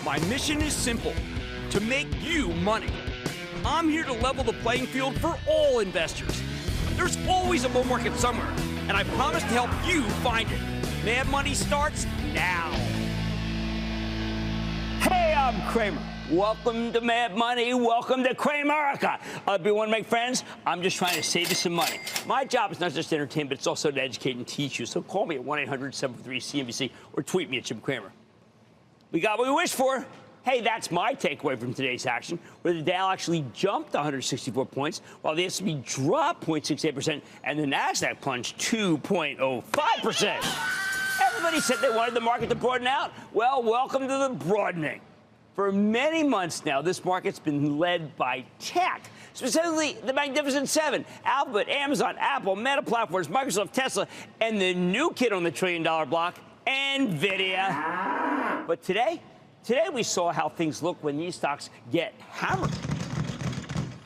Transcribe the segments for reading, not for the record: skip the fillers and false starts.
My mission is simple, to make you money. I'm here to level the playing field for all investors. There's always a bull market somewhere, and I promise to help you find it. Mad Money starts now. Hey, I'm Cramer. Welcome to Mad Money. Welcome to Cramerica. If you want to make friends, I'm just trying to save you some money. My job is not just to entertain, but it's also to educate and teach you. So call me at 1-800-743-CNBC or tweet me at Jim Cramer. We got what we wished for. Hey, that's my takeaway from today's action, where the Dow actually jumped 164 points, while the S&P dropped 0.68% and the Nasdaq plunged 2.05%. Everybody said they wanted the market to broaden out. Well, welcome to the broadening. For many months now, this market's been led by tech, specifically the Magnificent Seven: Alphabet, Amazon, Apple, Meta Platforms, Microsoft, Tesla, and the new kid on the trillion-dollar block, NVIDIA. But today we saw how things look when these stocks get hammered,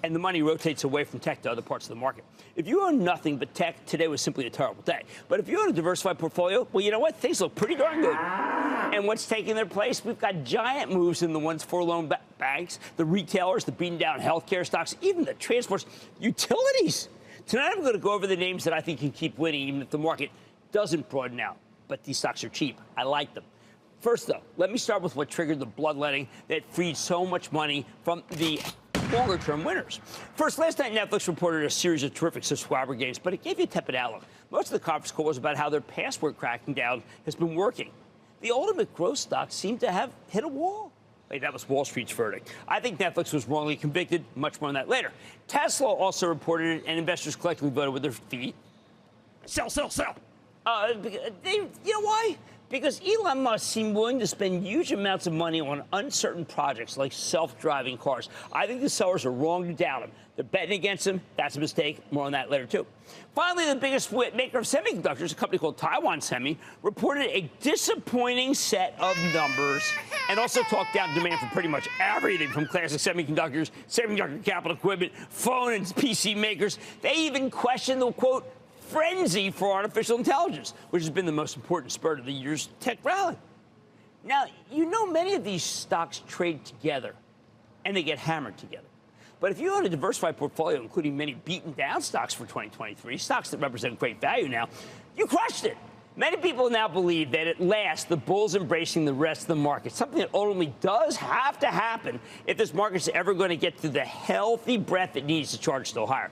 and the money rotates away from tech to other parts of the market. If you own nothing but tech, today was simply a terrible day. But if you own a diversified portfolio, well, you know what? Things look pretty darn good. And what's taking their place? We've got giant moves in the ones for loan banks, the retailers, the beaten down healthcare stocks, even the transports, utilities. Tonight, I'm going to go over the names that I think can keep winning, even if the market doesn't broaden out. But these stocks are cheap. I like them. First, though, let me start with what triggered the bloodletting that freed so much money from the longer-term winners. First, last night, Netflix reported a series of terrific subscriber gains, but it gave you a tepid outlook. Most of the conference call was about how their password cracking down has been working. The ultimate growth stocks seem to have hit a wall. Wait, that was Wall Street's verdict. I think Netflix was wrongly convicted. Much more on that later. Tesla also reported it, and investors collectively voted with their feet. Sell, sell, sell. You know why? Because Elon Musk seemed willing to spend huge amounts of money on uncertain projects like self-driving cars. I think the sellers are wrong to doubt him. They're betting against him. That's a mistake. More on that later, too. Finally, the biggest maker of semiconductors, a company called Taiwan Semi, reported a disappointing set of numbers and also talked down demand for pretty much everything from classic semiconductors, semiconductor capital equipment, phone and PC makers. They even questioned the, quote, frenzy for artificial intelligence, which has been the most important spurt of the year's tech rally. Now, you know many of these stocks trade together, and they get hammered together. But if you own a diversified portfolio, including many beaten-down stocks for 2023, stocks that represent great value now, you crushed it. Many people now believe that at last the bull's embracing the rest of the market, something that ultimately does have to happen if this market's ever going to get to the healthy breath it needs to charge still higher.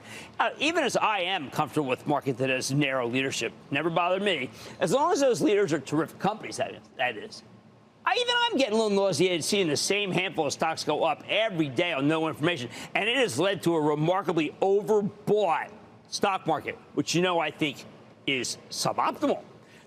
Even as I am comfortable with a market that has narrow leadership, never bothered me, as long as those leaders are terrific companies, that is. Even I'm getting a little nauseated seeing the same handful of stocks go up every day on no information, and it has led to a remarkably overbought stock market, which I think is suboptimal.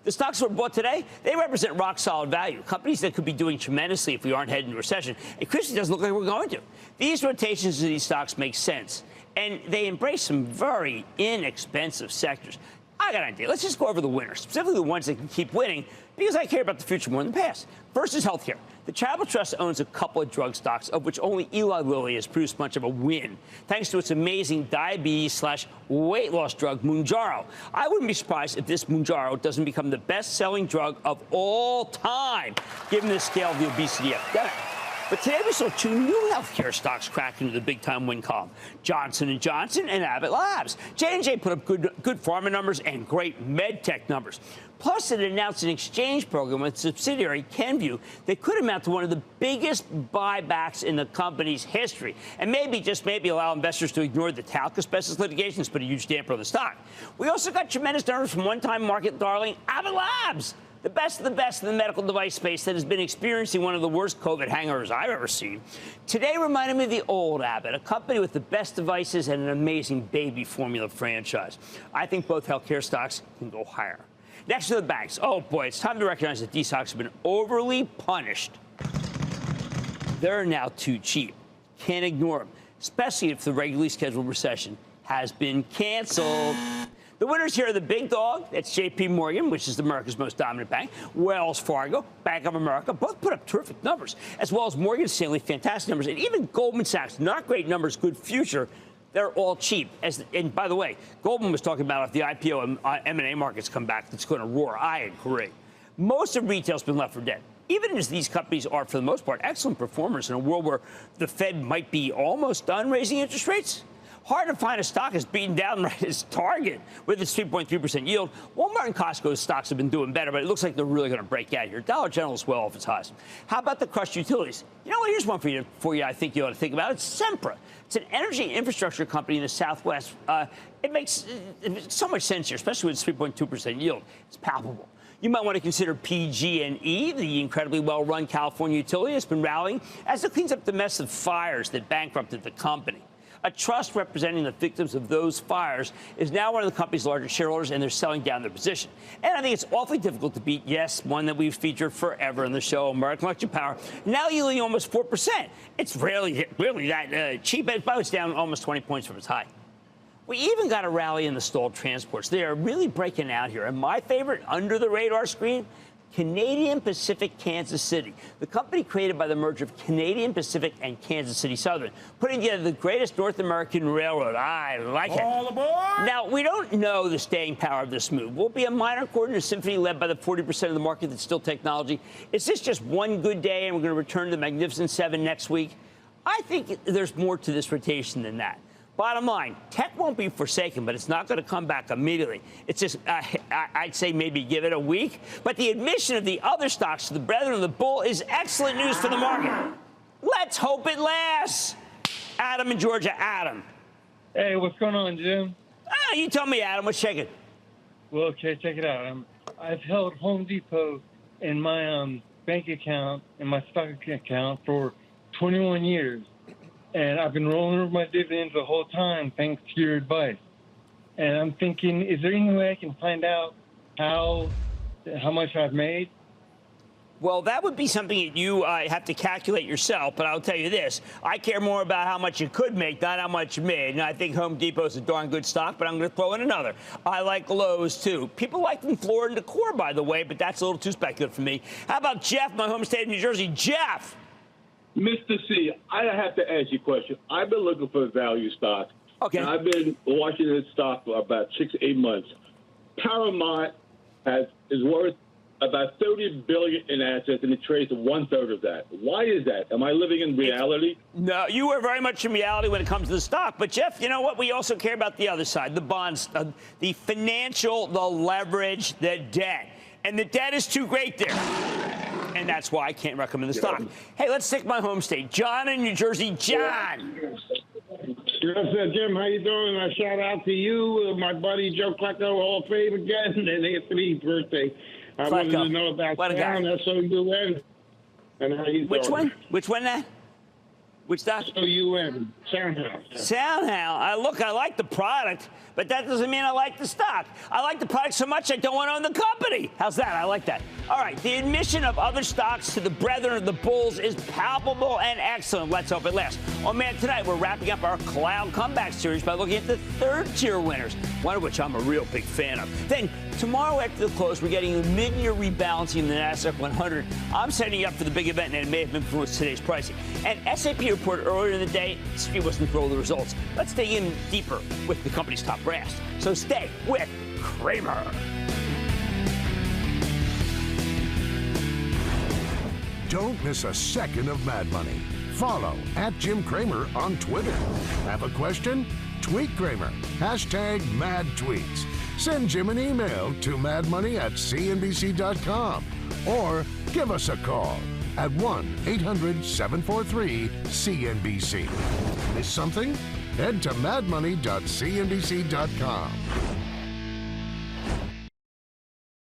The stocks that were bought today, they represent rock-solid value, companies that could be doing tremendously if we aren't heading into recession. It clearly doesn't look like we're going to. These rotations of these stocks make sense, and they embrace some very inexpensive sectors. I got an idea. Let's just go over the winners, specifically the ones that can keep winning, because I care about the future more than the past. First is healthcare. The Travel Trust owns a couple of drug stocks, of which only Eli Lilly has produced much of a win, thanks to its amazing diabetes/weight loss drug, Mounjaro. I wouldn't be surprised if this Mounjaro doesn't become the best-selling drug of all time, given the scale of the obesity epidemic. But today we saw two new healthcare stocks crack into the big-time win column: Johnson & Johnson and Abbott Labs. J&J put up good pharma numbers and great med tech numbers. Plus, it announced an exchange program with subsidiary Kenvue that could amount to one of the biggest buybacks in the company's history, and just maybe allow investors to ignore the talc asbestos litigation that's put a huge damper on the stock. We also got tremendous numbers from one-time market darling Abbott Labs, the best of the best in the medical device space that has been experiencing one of the worst COVID hangovers I've ever seen. Today reminded me of the old Abbott, a company with the best devices and an amazing baby formula franchise. I think both healthcare stocks can go higher. Next to the banks. Oh, boy, it's time to recognize that these stocks have been overly punished. They're now too cheap. Can't ignore them, especially if the regularly scheduled recession has been canceled. The winners here are the big dog. That's J.P. Morgan, which is America's most dominant bank. Wells Fargo, Bank of America, both put up terrific numbers, as well as Morgan Stanley, fantastic numbers, and even Goldman Sachs, not great numbers, good future. They're all cheap. And by the way, Goldman was talking about if the IPO and M&A markets come back, that's going to roar. I agree. Most of retail's been left for dead. even as these companies are, for the most part, excellent performers in a world where the Fed might be almost done raising interest rates. Hard to find a stock that's beaten down right its target with its 3.3% yield. Walmart and Costco's stocks have been doing better, but it looks like they're really going to break out here. Dollar General is well off its highs. How about the crushed utilities? You know what? Here's one for you I think you ought to think about. It's Sempra. It's an energy infrastructure company in the Southwest. It makes so much sense here, especially with its 3.2% yield. It's palpable. You might want to consider PG&E, the incredibly well-run California utility that's been rallying as it cleans up the mess of fires that bankrupted the company. A trust representing the victims of those fires is now one of the company's largest shareholders, and they're selling down their position. And I think it's awfully difficult to beat, yes, one that we've featured forever in the show, American Electric Power, now yielding almost 4%. It's really that cheap. It's down almost 20 points from its high. We even got a rally in the stalled transports. They are really breaking out here. And my favorite under-the-radar screen, Canadian Pacific Kansas City, the company created by the merger of Canadian Pacific and Kansas City Southern, putting together the greatest North American railroad. I like it. All aboard! Now, we don't know the staying power of this move. Will it be a minor chord in a symphony led by the 40% of the market that's still technology? Is this just one good day and we're going to return to the Magnificent Seven next week? I think there's more to this rotation than that. Bottom line, tech won't be forsaken, but it's not going to come back immediately. It's just, I'd say maybe give it a week. But the admission of the other stocks to the brethren of the bull is excellent news for the market. Let's hope it lasts. Adam in Georgia. Adam. Hey, what's going on, Jim? You tell me, Adam. What's shaking? Well, okay, check it out. I've held Home Depot in my bank account, in my stock account for 21 years. And I've been rolling over my dividends the whole time, thanks to your advice. And I'm thinking, is there any way I can find out how much I've made? Well, that would be something that you have to calculate yourself. But I'll tell you this. I care more about how much you could make, not how much you made. And I think Home Depot is a darn good stock, but I'm going to throw in another. I like Lowe's, too. People like them floor and decor, by the way, but that's a little too speculative for me. How about Jeff, my home state of New Jersey? Jeff! Mr. C, I have to ask you a question. I've been looking for a value stock. Okay. And I've been watching this stock for about 6 to 8 months. Paramount is worth about $30 billion in assets, and it trades at 1/3 of that. Why is that? Am I living in reality? No, you are very much in reality when it comes to the stock. But, Jeff, you know what? We also care about the other side, the bonds, the financial, the leverage, the debt. And the debt is too great there. And that's why I can't recommend the stock. Hey, let's take my home state. John in New Jersey. John. Yes, Jim, how you doing? A shout out to you, my buddy Joe Klecko, Hall of Fame again, and Anthony's birthday. I wanted to know about Sound, S-O-U-N, and how you doing? Which one? Which one now? Which stock? S-O-U-N, Soundhouse. Soundhouse. I like the product, but that doesn't mean I like the stock. I like the product so much I don't want to own the company. How's that? I like that. All right, the admission of other stocks to the brethren of the bulls is palpable and excellent. Let's hope it lasts. Oh, man, tonight we're wrapping up our Cloud Comeback series by looking at the third-tier winners, one of which I'm a real big fan of. Then, tomorrow after the close, we're getting a mid-year rebalancing in the NASDAQ 100. I'm setting you up for the big event, and it may have influenced today's pricing. And SAP reported earlier in the day, Street wasn't thrilled with the results. Let's dig in deeper with the company's top brass. So stay with Cramer. Don't miss a second of Mad Money. Follow @Jim Cramer on Twitter. Have a question? Tweet Cramer. #MadTweets. Send Jim an email to madmoney@cnbc.com or give us a call at 1-800-743-CNBC. Miss something? Head to madmoney.cnbc.com.